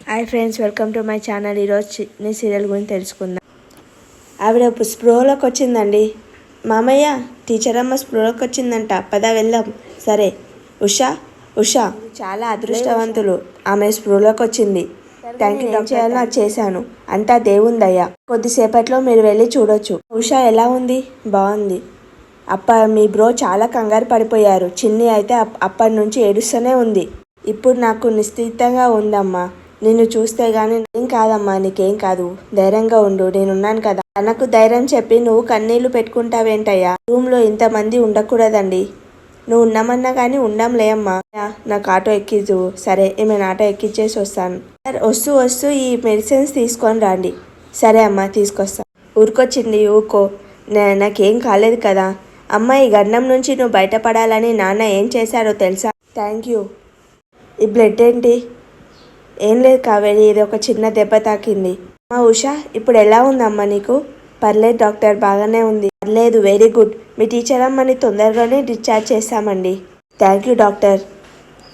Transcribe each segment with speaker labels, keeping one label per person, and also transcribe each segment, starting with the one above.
Speaker 1: Hi friends, welcome to my channel. ఈరోజు చిన్ని serial గురించి తెలుసుకుందాం. ఆవిడ స్పృహలోకి వచ్చిందండి. మామయ్య, టీచర్ అమ్మ స్పృహలోకి వచ్చిందంట, పద వెళ్దాం. సరే. ఉషా ఉషా చాలా అదృష్టవంతులు, ఆమె స్పృహలోకి వచ్చింది. థ్యాంక్ యూ డాక్టర్, చేయాలో అది చేశాను, అంతా దేవుందయ్యా. కొద్దిసేపట్లో మీరు వెళ్ళి చూడొచ్చు. ఉషా ఎలా ఉంది? బాగుంది. మీ బ్రో చాలా కంగారు పడిపోయారు. చిన్ని అయితే అప్పటి నుంచి ఏడుస్తూనే ఉంది. ఇప్పుడు నాకు నిశ్చితంగా ఉందమ్మా. నిన్ను చూస్తే గానీ ఏం కాదమ్మా, నీకేం కాదు, ధైర్యంగా ఉండు, నేనున్నాను కదా. తనకు ధైర్యం చెప్పి నువ్వు కన్నీళ్లు పెట్టుకుంటావేంటయ్యా? రూమ్లో ఇంతమంది ఉండకూడదండి. నువ్వు ఉన్నామన్నా కానీ ఉండంలే అమ్మా. నాకు ఆటో ఎక్కించు. సరే, ఏమైనా ఆటో ఎక్కించేసి వస్తాను. వస్తూ వస్తూ ఈ మెడిసిన్స్ తీసుకొని రండి. సరే అమ్మా, తీసుకొస్తా. ఊరుకొచ్చింది, ఊరుకో. నాకేం కాలేదు కదా అమ్మ. ఈ గండం నుంచి నువ్వు బయటపడాలని నాన్న ఏం చేశారో తెలుసా? Thank you. ఈ బ్లడ్ ఏంటి? ఏం లేదు కావేరి, ఇది ఒక చిన్న దెబ్బ తాకింది. అమ్మా ఉషా, ఇప్పుడు ఎలా ఉందమ్మా నీకు? పర్లేదు డాక్టర్, బాగానే ఉంది. పర్లేదు, వెరీ గుడ్. మీ టీచర్ అమ్మని తొందరగానే డిశ్చార్జ్ చేస్తామండి. Thank you doctor.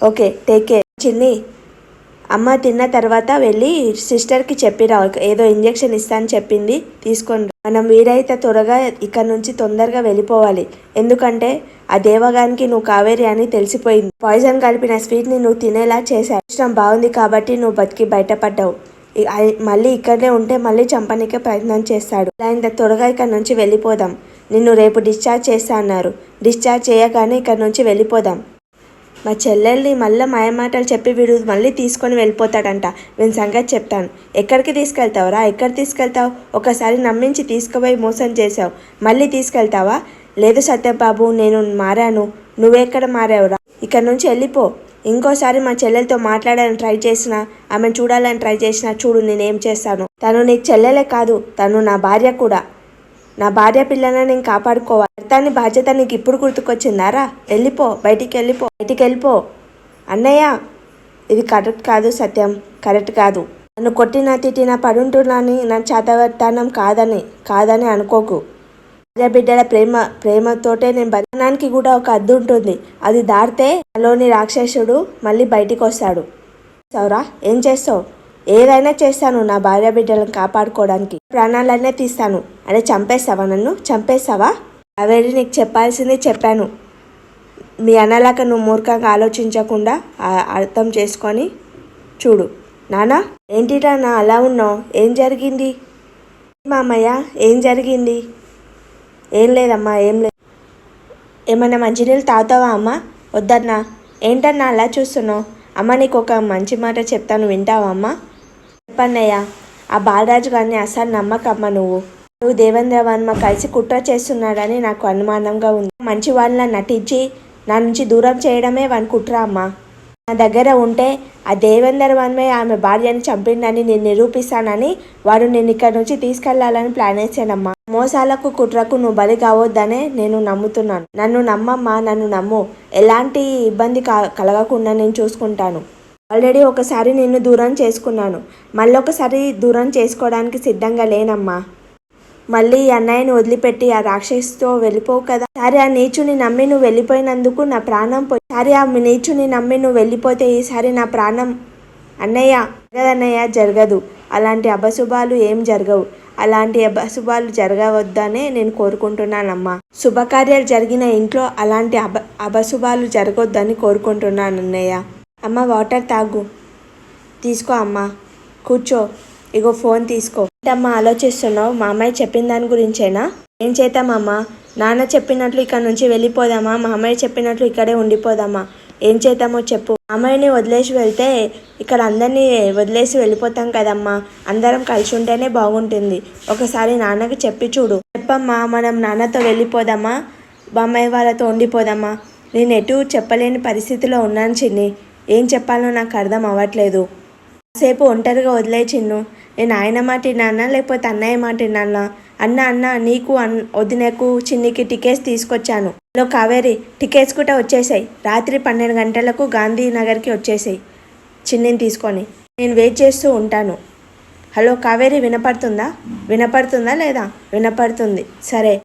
Speaker 1: Okay, take care. చిన్ని, అమ్మ తిన్న తర్వాత వెళ్ళి సిస్టర్కి చెప్పిరా, ఏదో ఇంజెక్షన్ ఇస్తా అని చెప్పింది, తీసుకోండి. మనం వీలైతే త్వరగా ఇక్కడ నుంచి తొందరగా వెళ్ళిపోవాలి. ఎందుకంటే ఆ దేవగానికి నువ్వు కావేరి అని తెలిసిపోయింది. పాయిజన్ కలిపిన స్వీట్ని నువ్వు తినేలా చేశావు. ఇష్టం బాగుంది కాబట్టి నువ్వు బతికి బయటపడ్డావు. మళ్ళీ ఇక్కడే ఉంటే మళ్ళీ చంపనీకే ప్రయత్నం చేస్తాడు. ఇంత త్వరగా ఇక్కడ నుంచి వెళ్ళిపోదాం. నిన్ను రేపు డిశ్చార్జ్ చేస్తా అన్నారు. డిశ్చార్జ్ చేయగానే ఇక్కడ నుంచి వెళ్ళిపోదాం. మా చెల్లెల్ని మళ్ళీ మాయమాటలు చెప్పి వీడు మళ్ళీ తీసుకొని వెళ్ళిపోతాడంట. నేను సంగతి చెప్తాను. ఎక్కడికి తీసుకెళ్తావురా? ఎక్కడ తీసుకెళ్తావు? ఒకసారి నమ్మించి తీసుకుపోయి మోసం చేసావు, మళ్ళీ తీసుకెళ్తావా? లేదు సత్యబాబు, నేను మారాను. నువ్వెక్కడ మారావురా? ఇక్కడ నుంచి వెళ్ళిపో. ఇంకోసారి మా చెల్లెలతో మాట్లాడాలని ట్రై చేసినా, ఆమెను చూడాలని ట్రై చేసినా చూడు నేనేం చేస్తాను. తను నీకు చెల్లెలే కాదు, తను నా భార్య కూడా. నా భార్య పిల్లలను నేను కాపాడుకోవాలి. భర్తాన్ని బాధ్యత నీకు ఇప్పుడు గుర్తుకొచ్చిందారా? వెళ్ళిపో, బయటికి వెళ్ళిపో. అన్నయ్య, ఇది కరెక్ట్ కాదు సత్యం, కరెక్ట్ కాదు. నన్ను కొట్టినా తిట్టినా పడుంటున్నాని నా చేతవర్తానం కాదని అనుకోకు. భార్య బిడ్డల ప్రేమతోటే నేను బతకడానికి కూడా ఒక అద్దు ఉంటుంది. అది దాటితే నాలోని రాక్షసుడు మళ్ళీ బయటికి వస్తాడు. సౌరా, ఏం చేస్తావు? ఏదైనా చేస్తాను నా భార్య బిడ్డలను కాపాడుకోవడానికి. ప్రాణాలనే తీస్తాను. అరే, చంపేస్తావా? నన్ను చంపేస్తావా? కావేరి, నీకు చెప్పాల్సింది చెప్పాను. మీ అన్నలాగా నువ్వు మూర్ఖంగా ఆలోచించకుండా అర్థం చేసుకొని చూడు. నానా, ఏంటిరా నా అలా ఉన్నావు? ఏం జరిగింది? మామయ్య, ఏం జరిగింది? ఏం లేదమ్మా, ఏం లేదు. ఏమన్నా మంచినీళ్ళు తాగుతావా అమ్మా? వద్దన్నా. ఏంటన్నా అలా చూస్తున్నావు? అమ్మ, నీకు ఒక మంచి మాట చెప్తాను, వింటావా అమ్మా? చెప్పన్నయ్య. ఆ బాలరాజు గారిని అస్సలు నమ్మకమ్మ. నువ్వు దేవేంద్ర వర్మ కలిసి కుట్ర చేస్తున్నాడని నాకు అనుమానంగా ఉంది. మంచి వాళ్ళ నటించి నా నుంచి దూరం చేయడమే వాని కుట్ర అమ్మా. నా దగ్గర ఉంటే ఆ దేవేంద్ర వర్మే ఆమె భార్యని చంపిండని నేను నిరూపిస్తానని వాడు నేను ఇక్కడ నుంచి తీసుకెళ్లాలని ప్లాన్ వేసానమ్మా. మోసాలకు కుట్రకు నువ్వు బలి కావద్దనే నేను నమ్ముతున్నాను. నన్ను నమ్మమ్మా, నన్ను నమ్ము. ఎలాంటి ఇబ్బంది కలగకుండా నేను చూసుకుంటాను. ఆల్రెడీ ఒకసారి నిన్ను దూరం చేసుకున్నాను, మళ్ళొకసారి దూరం చేసుకోవడానికి సిద్ధంగా లేనమ్మా. మళ్ళీ ఈ అన్నయ్యని వదిలిపెట్టి ఆ రాక్షసుతో వెళ్ళిపోవు కదా. సరే, ఆ నీచుని నమ్మి నువ్వు వెళ్ళిపోయినందుకు నా ప్రాణం పోయి. సరే, ఆ నీచుని నమ్మి నువ్వు వెళ్ళిపోతే ఈసారి నా ప్రాణం. అన్నయ్య, జరగదన్నయ్య, జరగదు. అలాంటి అభశుభాలు ఏం జరగవు. అలాంటి అభశుభాలు జరగవద్దనే నేను కోరుకుంటున్నానమ్మా. శుభకార్యాలు జరిగిన ఇంట్లో అలాంటి అభశుభాలు జరగొద్దని కోరుకుంటున్నాను అన్నయ్య. అమ్మ, వాటర్ తాగు. తీసుకో అమ్మా, కూర్చో. ఇగో ఫోన్ తీసుకో. ఏంటమ్మా ఆలోచిస్తున్నావు? మా అమ్మాయి చెప్పిన దాని గురించేనా? ఏం చేద్దామమ్మా? నాన్న చెప్పినట్లు ఇక్కడ నుంచి వెళ్ళిపోదామా? మా అమ్మాయి చెప్పినట్లు ఇక్కడే ఉండిపోదామా? ఏం చేద్దామో చెప్పు. అమ్మాయిని వదిలేసి వెళ్తే ఇక్కడ అందరినీ వదిలేసి వెళ్ళిపోతాం కదమ్మా. అందరం కలిసి ఉంటేనే బాగుంటుంది. ఒకసారి నాన్నకి చెప్పి చూడు. చెప్పమ్మా, మనం నాన్నతో వెళ్ళిపోదామా? అమ్మాయి వాళ్ళతో ఉండిపోదామా? నేను ఎటు చెప్పలేని పరిస్థితిలో ఉన్నాను చిన్ని. ఏం చెప్పాలో నాకు అర్థం అవ్వట్లేదు. కాసేపు ఒంటరిగా వదిలే చిన్ను. నేను ఆయన మాట విన్నానా లేకపోతే అన్నయ్య మాట విన్నానా? అన్న నీకు వదినకు చిన్నికి టికెట్స్ తీసుకొచ్చాను. హలో కావేరి, టికెట్స్ కూడా వచ్చేసాయి. రాత్రి 12 గంటలకు గాంధీనగర్కి వచ్చేసాయి చిన్నిని తీసుకొని. నేను వెయిట్ చేస్తూ ఉంటాను. హలో కావేరి, వినపడుతుందా లేదా? వినపడుతుంది. సరే.